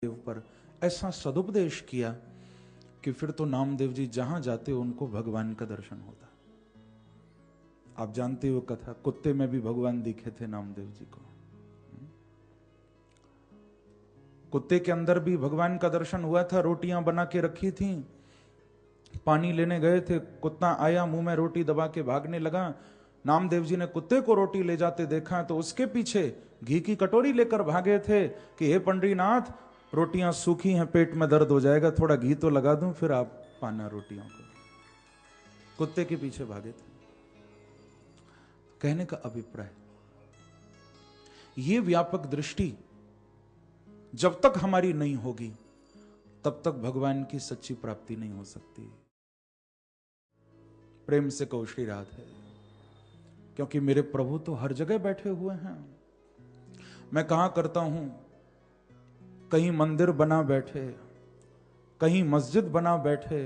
देव पर ऐसा सदुपदेश किया कि फिर तो नामदेव जी जहां जाते उनको भगवान का दर्शन होता। आप जानते हो कथा, कुत्ते में भी भगवान दिखे थे नामदेव जी को। कुत्ते के अंदर भी भगवान का दर्शन हुआ था। रोटियां बना के रखी थी, पानी लेने गए थे, कुत्ता आया, मुंह में रोटी दबा के भागने लगा। नामदेव जी ने कुत्ते को रोटी ले जाते देखा तो उसके पीछे घी की कटोरी लेकर भागे थे कि हे पंडरीनाथ, रोटियां सूखी हैं, पेट में दर्द हो जाएगा, थोड़ा घी तो लगा दूं, फिर आप पाना रोटियों को। कुत्ते के पीछे भागे थे। कहने का अभिप्राय, ये व्यापक दृष्टि जब तक हमारी नहीं होगी तब तक भगवान की सच्ची प्राप्ति नहीं हो सकती। प्रेम से कहो श्री राधे, क्योंकि मेरे प्रभु तो हर जगह बैठे हुए हैं। मैं कहा करता हूं, कहीं मंदिर बना बैठे, कहीं मस्जिद बना बैठे,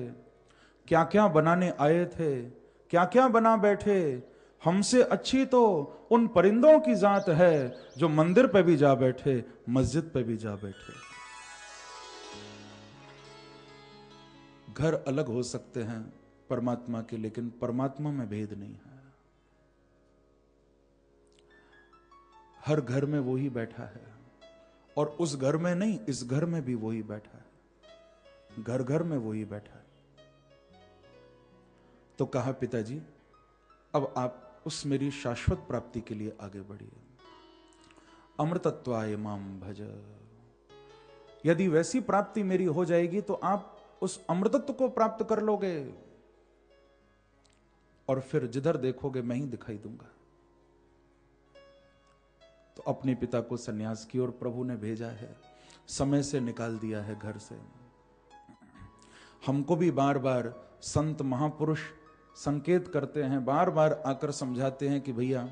क्या क्या बनाने आए थे, क्या क्या बना बैठे। हमसे अच्छी तो उन परिंदों की जात है जो मंदिर पे भी जा बैठे, मस्जिद पे भी जा बैठे। घर अलग हो सकते हैं परमात्मा के, लेकिन परमात्मा में भेद नहीं है। हर घर में वो ही बैठा है, और उस घर में नहीं, इस घर में भी वही बैठा है। घर घर में वही बैठा है। तो कहा, पिताजी अब आप उस मेरी शाश्वत प्राप्ति के लिए आगे बढ़िए। अमृतत्वाय माम भज। यदि वैसी प्राप्ति मेरी हो जाएगी तो आप उस अमृतत्व को प्राप्त कर लोगे, और फिर जिधर देखोगे मैं ही दिखाई दूंगा। तो अपने पिता को सन्यास की ओर प्रभु ने भेजा है, समय से निकाल दिया है घर से। हमको भी बार बार संत महापुरुष संकेत करते हैं, बार बार आकर समझाते हैं कि भैया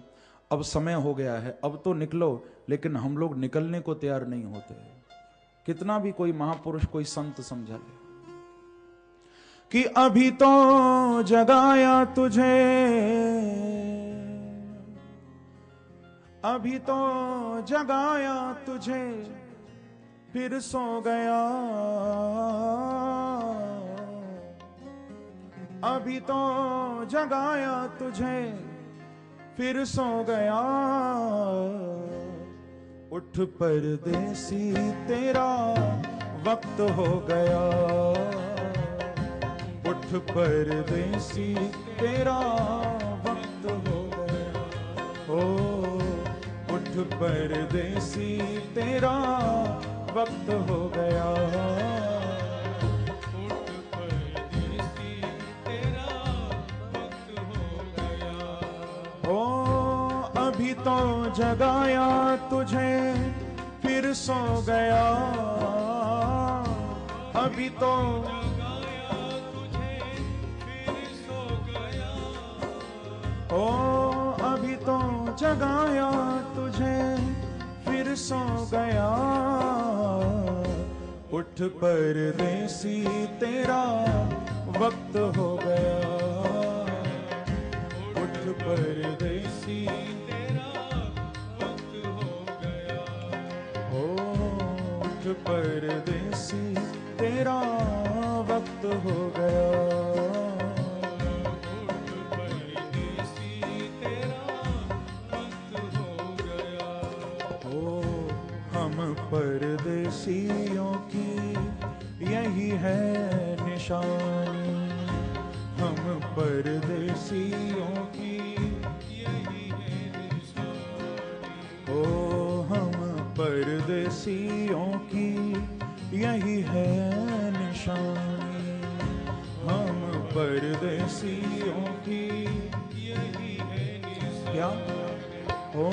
अब समय हो गया है, अब तो निकलो, लेकिन हम लोग निकलने को तैयार नहीं होते। कितना भी कोई महापुरुष, कोई संत समझा ले कि अभी तो जगाया तुझे, अभी तो जगाया तुझे, फिर सो गया। अभी तो जगाया तुझे, फिर सो गया। उठ परदेसी तेरा वक्त हो गया। उठ परदेसी तेरा वक्त हो गया। ओ उठ परदेसी तेरा वक्त हो गया। उठ परदेसी तेरा वक्त हो गया। ओ अभी तो जगाया तुझे, फिर सो गया। अभी तो जगाया तुझे, फिर सो गया। ओ अभी तो जगाया तुझे, फिर सो गया। उठ परदेसी तेरा वक्त हो गया। उठ परदेसी तेरा वक्त हो गया। ओ उठ परदेसी तेरा वक्त हो गया। परदेसियों की यही है निशानी। हम परदेसियों की यही है निशानी। ओ हम परदेसियों की यही है निशानी। हम परदेसियों की यही है निशानी। क्या ओ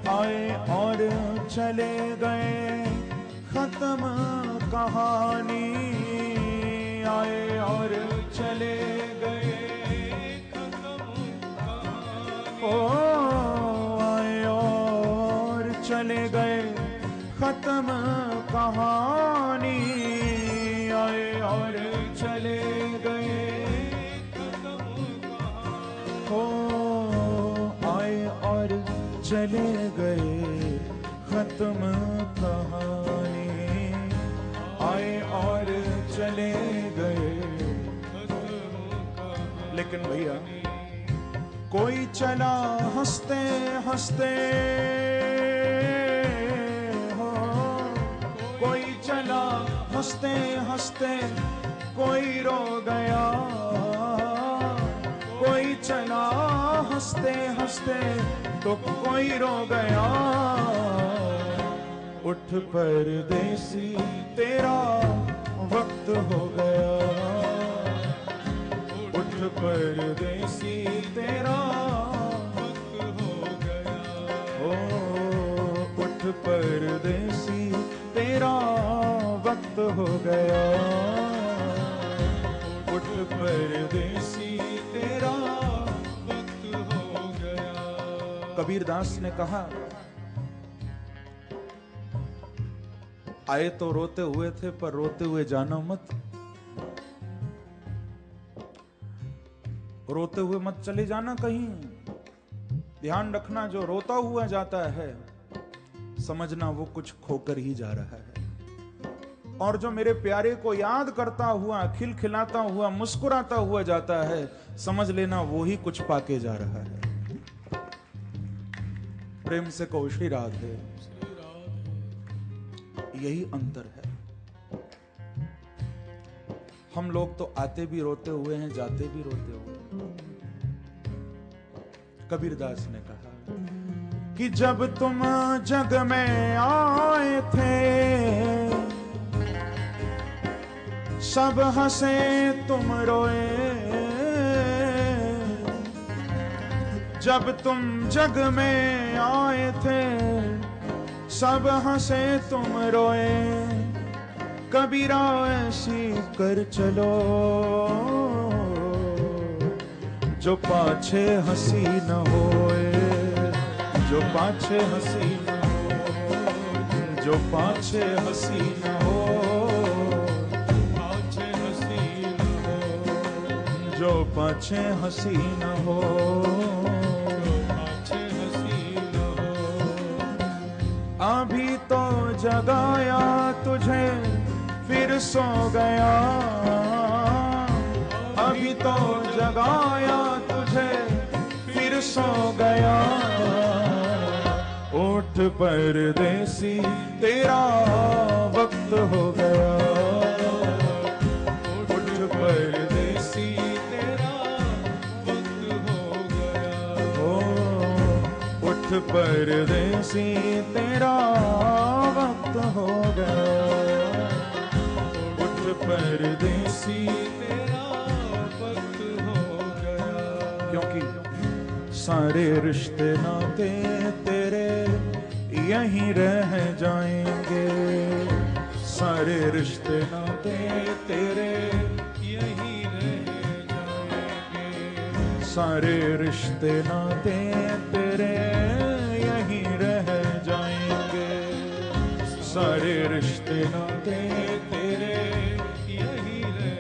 आए और चले गए, खत्म कहानी। आए और चले गए, खत्म कहानी। ओ आए और चले गए, खत्म कहानी। आए और चले गए, खत्म कहानी। ओ आए और चले गए, खत्म कहानी। चले गए। लेकिन भैया कोई चला हंसते हंसते हो, कोई चला हंसते हंसते कोई रो गया, कोई चला हंसते हंसते तो कोई रो गया। उठ परदेसी तेरा वक्त हो गया, उठ परदेसी तेरा वक्त हो गया। ओ उठ परदेसी तेरा वक्त हो गया, उठ परदेसी तेरा वक्त हो गया। कबीरदास ने कहा, आए तो रोते हुए थे पर रोते हुए जाना मत, रोते हुए मत चले जाना कहीं। ध्यान रखना, जो रोता हुआ जाता है समझना वो कुछ खोकर ही जा रहा है, और जो मेरे प्यारे को याद करता हुआ, खिलखिलाता हुआ, मुस्कुराता हुआ जाता है, समझ लेना वो ही कुछ पाके जा रहा है। प्रेम से कहो श्री राधे, यही अंतर है। हम लोग तो आते भी रोते हुए हैं, जाते भी रोते हुए। कबीरदास ने कहा कि जब तुम जग में आए थे सब हंसे तुम रोए, जब तुम जग में आए थे सब हंसे तुम रोए, कबीरा ऐसी कर चलो जो पाछे हंसी न होए, जो पाछे हंसी न हो, जो पाछे हंसी न हो, पाछे हंसी न हो, जो पाछे हंसी न हो, पाछे हंसी न हो। अभी तो जगाया तुझे फिर सो गया, अभी तो जगाया तुझे फिर सो गया। उठ परदेसी तेरा वक्त हो गया, उठ परदेसी तेरा वक्त हो गया। ओ उठ परदेसी तेरा वक्त हो गया, उठ परदेसी तेरा वक्त हो गया। क्योंकि सारे रिश्ते नाते तेरे यहीं रह जाएंगे, सारे रिश्ते नाते तेरे यहीं रह जाएंगे, सारे रिश्ते नाते तेरे यहीं रह जाएंगे, सारे रिश्ते नाते तेरे यहीं रह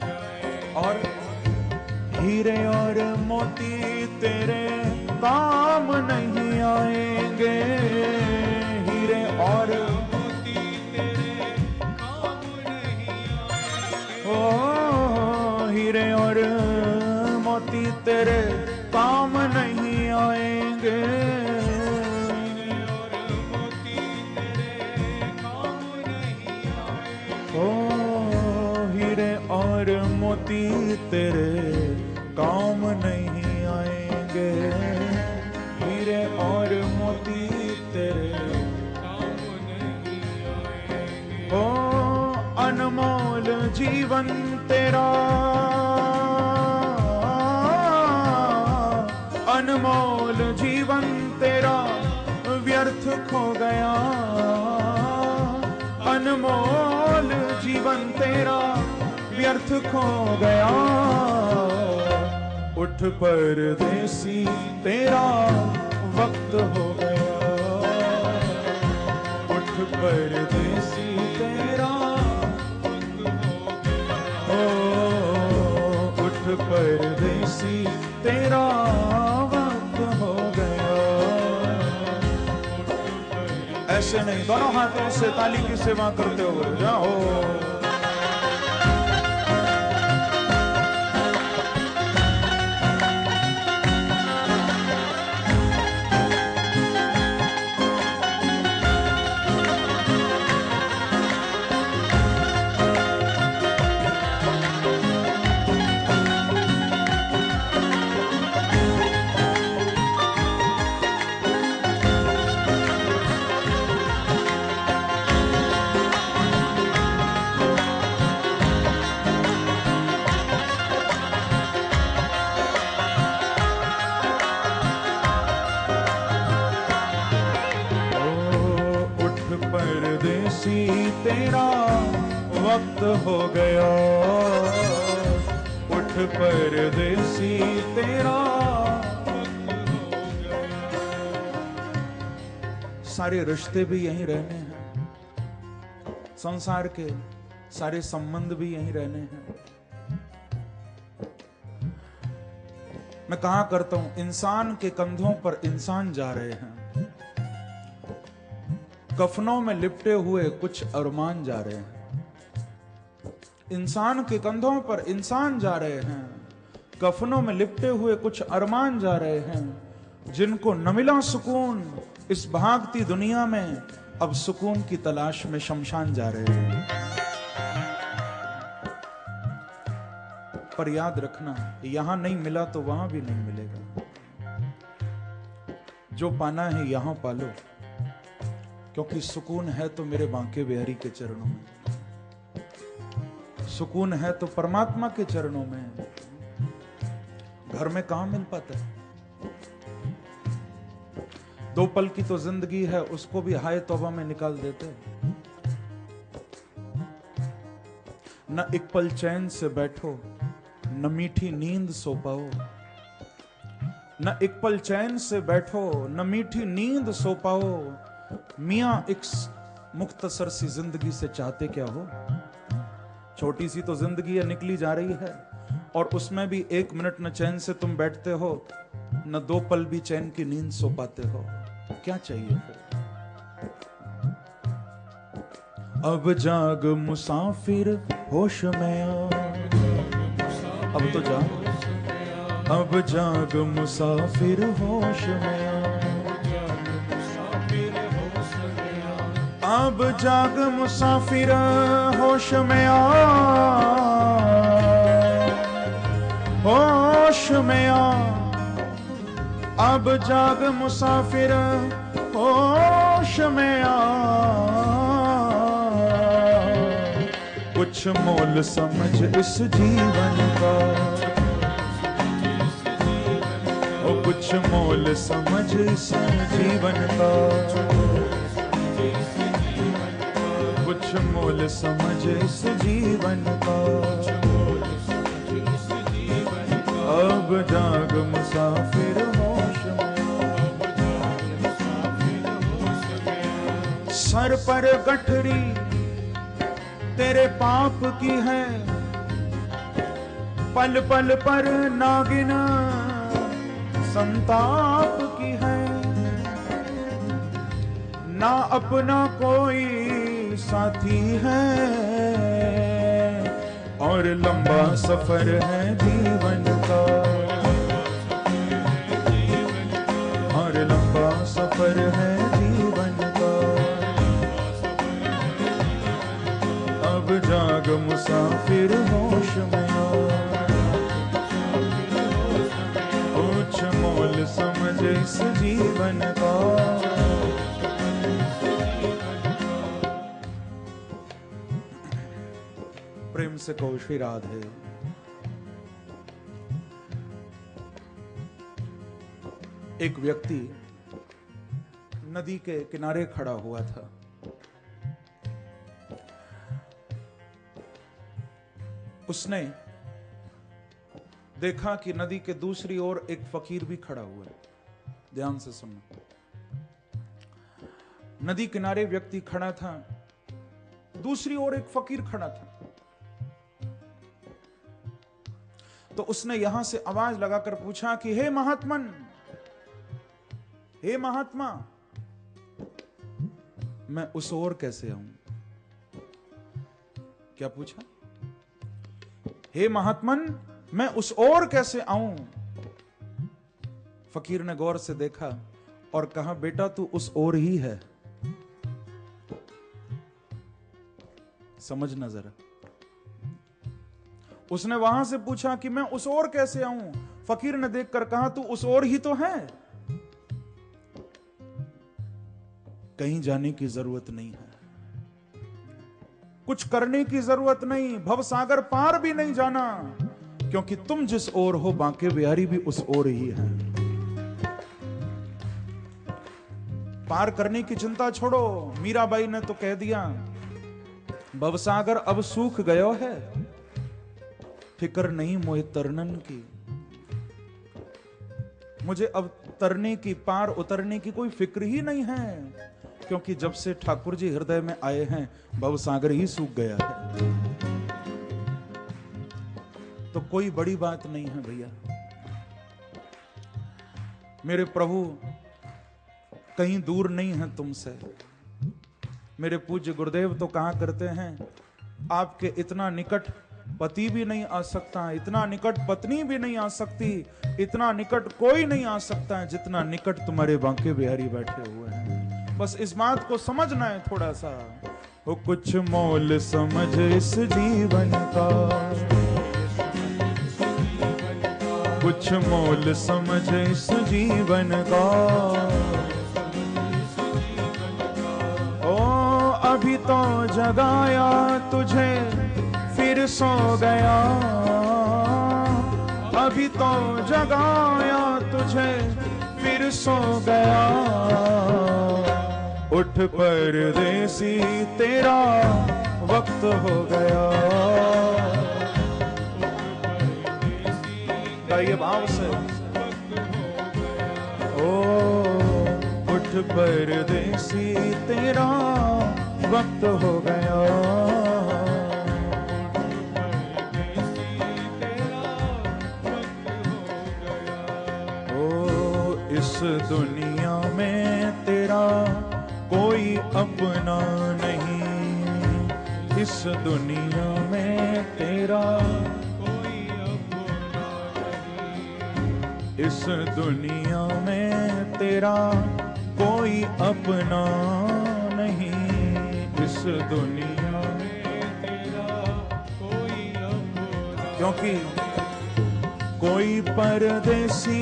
जाएंगे। और हीरे और मोती तेरे काम नहीं आएंगे, हीरे और मोती तेरे काम नहीं आएंगे। ओ हीरे और मोती तेरे काम नहीं आएंगे, हीरे और मोती तेरे काम नहीं आएंगे। ओ हीरे और मोती तेरे काम नहीं आएंगे, हीरे और मोती तेरे काम नहीं आएंगे। ओ अनमोल जीवन तेरा, अनमोल जीवन तेरा व्यर्थ खो गया, अनमोल जीवन तेरा व्यर्थ खो गया। उठ परदेसी तेरा वक्त हो गया, उठ परदेसी तेरा वक्त हो गया। ओ उठ परदेसी तेरा वक्त हो गया। ऐसे नहीं, दोनों हाथों से ताली की सेवा करते हुए जाओ। वक्त हो गया, उठ परदेसी तेरा वक्त हो गया। सारे रिश्ते भी यहीं रहने हैं, संसार के सारे संबंध भी यहीं रहने हैं। मैं कहा करता हूं, इंसान के कंधों पर इंसान जा रहे हैं, कफनों में लिपटे हुए कुछ अरमान जा रहे हैं। इंसान के कंधों पर इंसान जा रहे हैं, कफनों में लिपटे हुए कुछ अरमान जा रहे हैं। जिनको न मिला सुकून इस भागती दुनिया में, अब सुकून की तलाश में शमशान जा रहे हैं। पर याद रखना, यहां नहीं मिला तो वहां भी नहीं मिलेगा। जो पाना है यहां पालो, क्योंकि सुकून है तो मेरे बांके बिहारी के चरणों में, सुकून है तो परमात्मा के चरणों में। घर में कहां मिल पाता है? 2 पल की तो जिंदगी है, उसको भी हाय तौबा में निकाल देते। न एक पल चैन से बैठो, न मीठी नींद सो पाओ। न एक पल चैन से बैठो, न मीठी नींद सो पाओ। मियां एक मुख्तसर सी जिंदगी से चाहते क्या हो? छोटी सी तो जिंदगी है, निकली जा रही है, और उसमें भी 1 मिनट न चैन से तुम बैठते हो, न 2 पल भी चैन की नींद सो पाते हो। क्या चाहिए फिर? अब जाग मुसाफिर होश में आ, अब तो जाग, अब जाग मुसाफिर होश में आ, अब जाग मुसाफिर होश में आ, होश में आ। अब जाग मुसाफिर होश में आ, कुछ मोल समझ इस जीवन का, ओ कुछ मोल समझ इस जीवन का, कुछ मोल समझ इस जीवन का। अब जाग मुसाफिर होश में, सर पर गठरी तेरे पाप की है, पल पल पर नागिन संताप की है। ना अपना कोई साथी है, और लंबा सफर है जीवन का, और लंबा सफर है जीवन का। अब जाग मुसाफिर होश में आ, कुछ मोल समझ इस जीवन का। प्रेम से कहो श्री राधे। एक व्यक्ति नदी के किनारे खड़ा हुआ था। उसने देखा कि नदी के दूसरी ओर एक फकीर भी खड़ा हुआ है। ध्यान से सुनना। नदी किनारे व्यक्ति खड़ा था, दूसरी ओर एक फकीर खड़ा था। तो उसने यहां से आवाज लगाकर पूछा कि हे महात्मन, हे महात्मा, मैं उस ओर कैसे आऊं? क्या पूछा? हे महात्मन, मैं उस ओर कैसे आऊं? फकीर ने गौर से देखा और कहा, बेटा तू उस ओर ही है, समझना जरा। उसने वहां से पूछा कि मैं उस ओर कैसे आऊं? फकीर ने देखकर कहा, तू उस ओर ही तो है, कहीं जाने की जरूरत नहीं है, कुछ करने की जरूरत नहीं, भवसागर पार भी नहीं जाना, क्योंकि तुम जिस ओर हो बांके बिहारी भी उस ओर ही है। पार करने की चिंता छोड़ो। मीराबाई ने तो कह दिया, भवसागर अब सूख गयो है, फिक्र नहीं मोहे तरनन की। मुझे अब तरने की, पार उतरने की कोई फिक्र ही नहीं है, क्योंकि जब से ठाकुर जी हृदय में आए हैं भवसागर ही सूख गया है। तो कोई बड़ी बात नहीं है भैया। मेरे प्रभु कहीं दूर नहीं है तुमसे। मेरे पूज्य गुरुदेव तो कहा करते हैं, आपके इतना निकट पति भी नहीं आ सकता, इतना निकट पत्नी भी नहीं आ सकती, इतना निकट कोई नहीं आ सकता है जितना निकट तुम्हारे बांके बिहारी बैठे हुए हैं। बस इस बात को समझना है थोड़ा सा। वो कुछ मोल समझ इस जीवन का, कुछ मोल समझ इस जीवन का। ओ अभी तो जगाया तुझे फिर सो गया, अभी तो जगाया तुझे फिर सो गया। उठ परदेसी तेरा वक्त हो गया। गाइए भाव से। ओ उठ परदेसी तेरा वक्त हो गया। ओ इस दुनिया में तेरा कोई अपना नहीं, इस दुनिया में तेरा कोई अपना नहीं, इस दुनिया में तेरा कोई अपना नहीं, इस दुनिया में तेरा कोई अपना। क्योंकि कोई परदेसी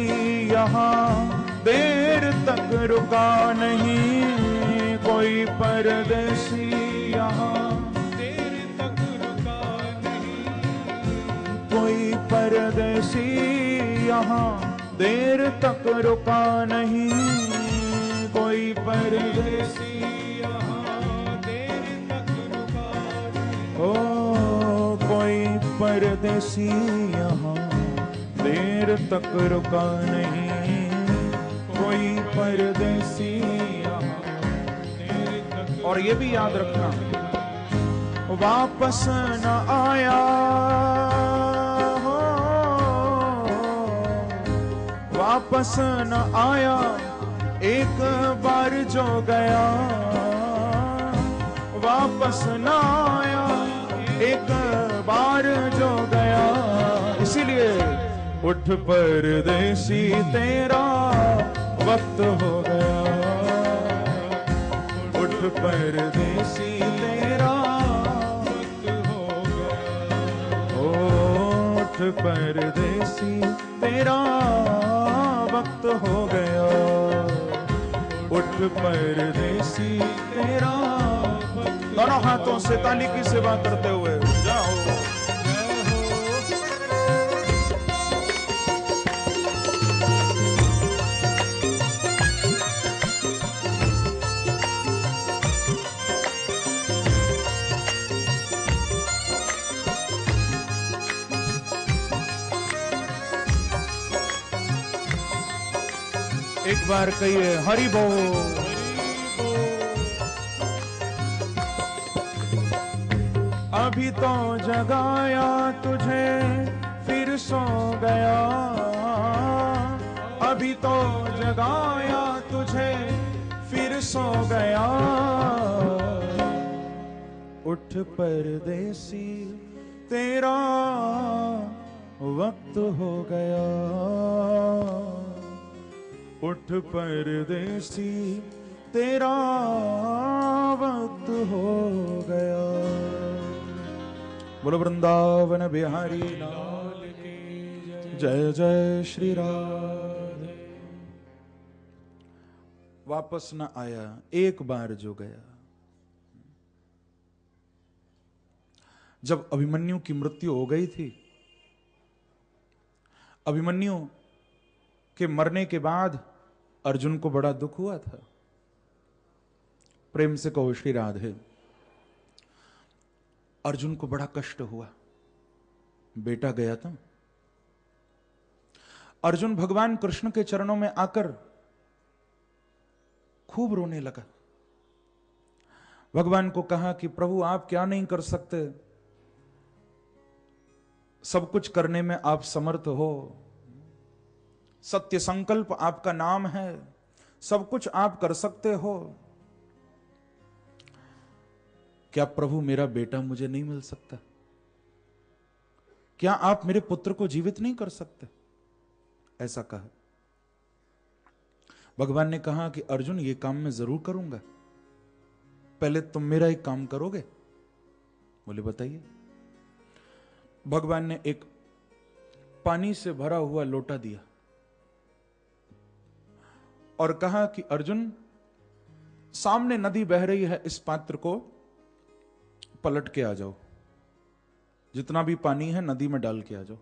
यहाँ देर तक रुका नहीं, कोई परदेसी यहाँ देर तक रुका नहीं, कोई परदेसी यहाँ देर तक रुका नहीं, कोई परदेसी यहाँ देर तक रुका नहीं। ओ कोई परदेसी यहाँ देर तक रुका नहीं, कोई परदेसी यहाँ देर तक। और ये भी याद रखना, वापस न आया हो, वापस न आया एक बार जो गया, वापस न आया एक बार जो गया। इसीलिए उठ परदेसी तेरा वक्त हो गया, उठ परदेसी तेरा वक्त हो गया। ओ उठ परदेसी तेरा वक्त हो गया, उठ परदेसी तेरा वक्त। दोनों हाथों से ताली की सेवा करते हुए जाओ। एक बार कहिए हरि बोल। अभी तो जगाया तुझे फिर सो गया, अभी तो जगाया तुझे फिर सो गया। उठ परदेसी तेरा वक्त हो गया, उठ परदेसी तेरा वक्त हो गया। बोलो वृंदावन बिहारी लाल की जय, जय श्री राधे। वापस न आया एक बार जो गया। जब अभिमन्यु की मृत्यु हो गई थी, अभिमन्यु के मरने के बाद अर्जुन को बड़ा दुख हुआ था। प्रेम से कहो श्री राधे। अर्जुन को बड़ा कष्ट हुआ, बेटा गया था। अर्जुन भगवान कृष्ण के चरणों में आकर खूब रोने लगा। भगवान को कहा कि प्रभु आप क्या नहीं कर सकते, सब कुछ करने में आप समर्थ हो, सत्य संकल्प आपका नाम है, सब कुछ आप कर सकते हो, क्या प्रभु मेरा बेटा मुझे नहीं मिल सकता? क्या आप मेरे पुत्र को जीवित नहीं कर सकते? ऐसा कहा। भगवान ने कहा कि अर्जुन ये काम मैं जरूर करूंगा, पहले तुम मेरा एक काम करोगे? बोले बताइए। भगवान ने एक पानी से भरा हुआ लोटा दिया और कहा कि अर्जुन सामने नदी बह रही है, इस पात्र को पलट के आ जाओ, जितना भी पानी है नदी में डाल के आ जाओ।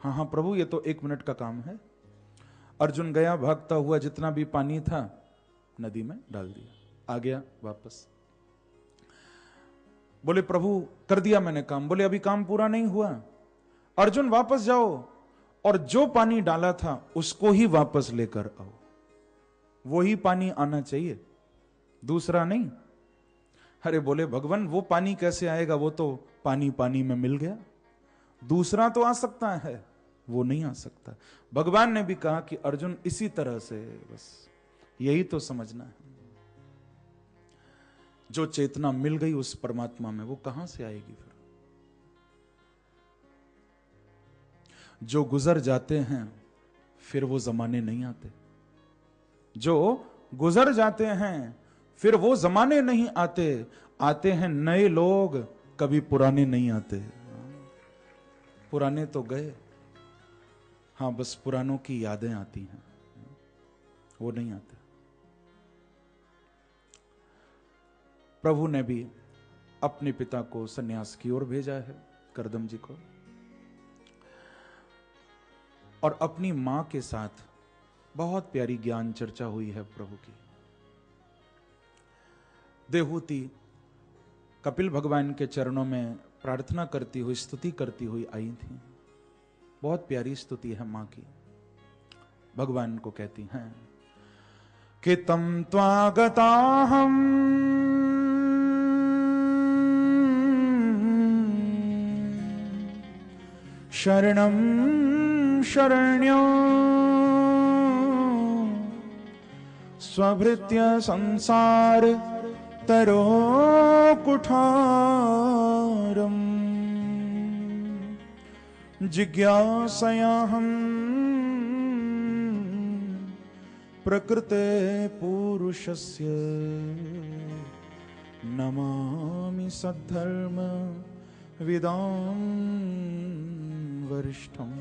हाँ हाँ प्रभु ये तो 1 मिनट का काम है। अर्जुन गया, भागता हुआ जितना भी पानी था नदी में डाल दिया, आ गया वापस। बोले प्रभु कर दिया मैंने काम। बोले अभी काम पूरा नहीं हुआ, अर्जुन वापस जाओ और जो पानी डाला था उसको ही वापस लेकर आओ, वही पानी आना चाहिए, दूसरा नहीं। अरे बोले भगवान वो पानी कैसे आएगा, वो तो पानी पानी में मिल गया, दूसरा तो आ सकता है, वो नहीं आ सकता। भगवान ने भी कहा कि अर्जुन इसी तरह से बस यही तो समझना है, जो चेतना मिल गई उस परमात्मा में वो कहां से आएगी फिर? जो गुजर जाते हैं फिर वो जमाने नहीं आते, जो गुजर जाते हैं फिर वो जमाने नहीं आते, आते हैं नए लोग, कभी पुराने नहीं आते। पुराने तो गए, हाँ बस पुरानों की यादें आती हैं, वो नहीं आते। प्रभु ने भी अपने पिता को सन्यास की ओर भेजा है, करदम जी को, और अपनी मां के साथ बहुत प्यारी ज्ञान चर्चा हुई है प्रभु की। देहूती कपिल भगवान के चरणों में प्रार्थना करती हुई, स्तुति करती हुई आई थी। बहुत प्यारी स्तुति है मां की। भगवान को कहती हैं कि तम त्वागताहम शरणं शरण्यो स्वभृत्य संसार तरो कुठारम जिज्ञासयाहं प्रकृते पुरुषस्य नमामि सद्धर्म विदां वरिष्ठम।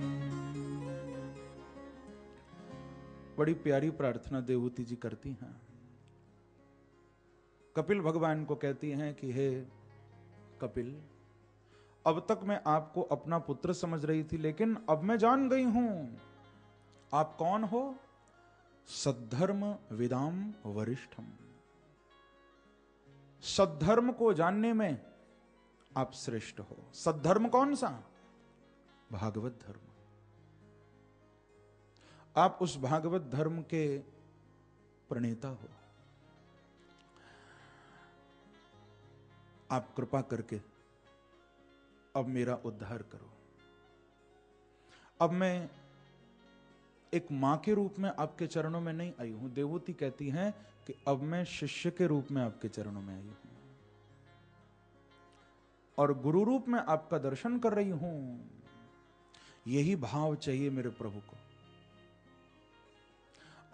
बड़ी प्यारी प्रार्थना देवहूति जी करती हैं। कपिल भगवान को कहती हैं कि हे कपिल, अब तक मैं आपको अपना पुत्र समझ रही थी, लेकिन अब मैं जान गई हूं आप कौन हो। सद्धर्म विदाम वरिष्ठम, सद्धर्म को जानने में आप श्रेष्ठ हो। सद्धर्म कौन सा? भागवत धर्म। आप उस भागवत धर्म के प्रणेता हो। आप कृपा करके अब मेरा उद्धार करो। अब मैं एक मां के रूप में आपके चरणों में नहीं आई हूं। देवहूति कहती हैं कि अब मैं शिष्य के रूप में आपके चरणों में आई हूं और गुरु रूप में आपका दर्शन कर रही हूं। यही भाव चाहिए मेरे प्रभु को।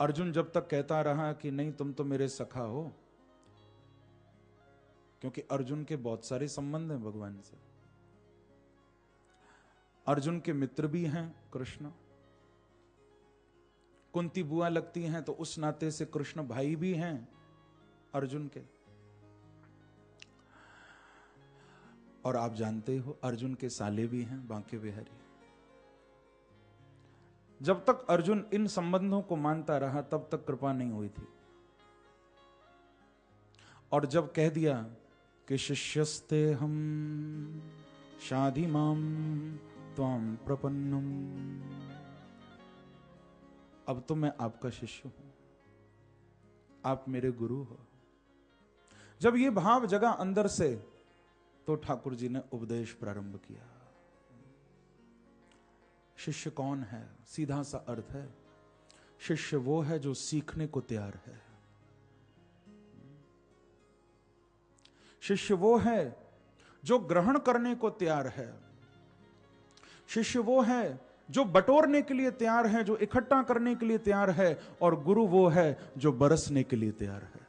अर्जुन जब तक कहता रहा कि नहीं तुम तो मेरे सखा हो, क्योंकि अर्जुन के बहुत सारे संबंध हैं भगवान से। अर्जुन के मित्र भी हैं कृष्ण, कुंती बुआ लगती हैं तो उस नाते से कृष्ण भाई भी हैं अर्जुन के। और आप जानते हो अर्जुन के साले भी हैं बांके बिहारी। जब तक अर्जुन इन संबंधों को मानता रहा तब तक कृपा नहीं हुई थी, और जब कह दिया कि शिष्यस्ते हम शादी माम त्वाम प्रपन्नम। अब तो मैं आपका शिष्य हूं, आप मेरे गुरु हो। जब ये भाव जगा अंदर से तो ठाकुर जी ने उपदेश प्रारंभ किया। शिष्य कौन है? सीधा सा अर्थ है, शिष्य वो है जो सीखने को तैयार है। शिष्य वो है जो ग्रहण करने को तैयार है। शिष्य वो है जो बटोरने के लिए तैयार है, जो इकट्ठा करने के लिए तैयार है। और गुरु वो है जो बरसने के लिए तैयार है।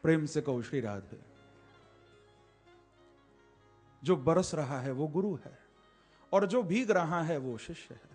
प्रेम से कहो श्री राधे। जो बरस रहा है वो गुरु है, और जो भीग रहा है वो शिष्य है।